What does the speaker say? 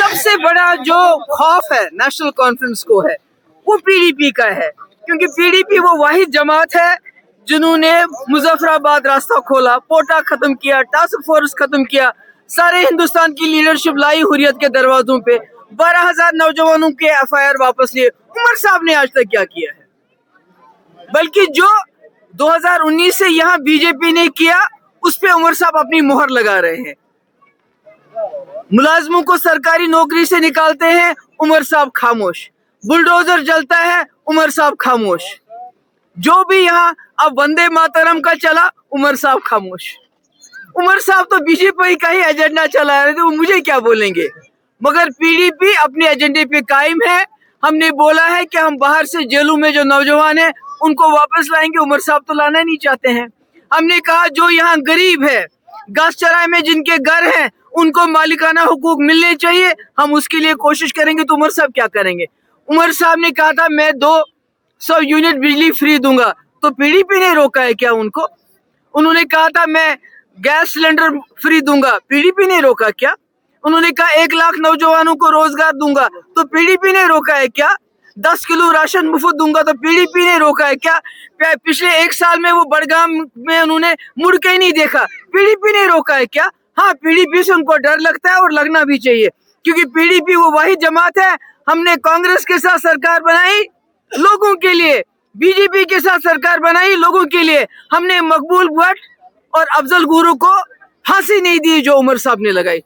सबसे बड़ा जो खौफ है नेशनल कॉन्फ्रेंस को है वो पीडीपी का है, क्योंकि पीडीपी वो वाहिद जमात है जिन्होंने मुजफ्फराबाद रास्ता खोला, पोटा खत्म किया, टास्क फोर्स खत्म किया, सारे हिंदुस्तान की लीडरशिप लाई हुर्रियत के दरवाजों पे, 12,000 नौजवानों के एफआईआर वापस लिए। उमर साहब ने आज तक क्या किया है? बल्कि जो 2019 से यहाँ बीजेपी ने किया उस पे उमर साहब अपनी मोहर लगा रहे हैं। मुलाजमों को सरकारी नौकरी से निकालते हैं, उमर साहब खामोश। बुलडोजर जलता है, उमर साहब खामोश। जो भी यहाँ अब वंदे मातरम का चला, उमर साहब खामोश। उमर साहब तो बीजेपी का ही एजेंडा चला रहे थे, वो मुझे क्या बोलेंगे। मगर पीडीपी अपने एजेंडे पे कायम है। हमने बोला है कि हम बाहर से जेलों में जो नौजवान हैं उनको वापस लाएंगे, उमर साहब तो लाना नहीं चाहते हैं। हमने कहा जो यहाँ गरीब है, घास चराई में जिनके घर हैं, उनको मालिकाना हुकूक मिलने चाहिए, हम उसके लिए कोशिश करेंगे। तो उमर साहब क्या करेंगे? उमर साहब ने कहा था मैं 200 यूनिट बिजली फ्री दूंगा, तो पीडीपी ने रोका है क्या उनको? उन्होंने कहा था मैं गैस सिलेंडर फ्री दूंगा, पीडीपी ने रोका क्या? उन्होंने कहा 1 लाख नौजवानों को रोजगार दूंगा, तो पीडीपी ने रोका है क्या? 10 किलो राशन मुफ्त दूंगा, तो पीडीपी ने रोका है क्या? पिछले 1 साल में वो बड़गाम में उन्होंने मुड़ के ही नहीं देखा, पीडीपी ने रोका है क्या? हाँ, पीडीपी से उनको डर लगता है और लगना भी चाहिए, क्योंकि पीडीपी वो वाहिद जमात है। हमने कांग्रेस के साथ सरकार बनाई लोगों के लिए, बीजेपी के साथ सरकार बनाई लोगों के लिए। हमने मकबूल भट्ट और अफजल गुरु को फांसी नहीं दी जो उमर साहब ने लगाई।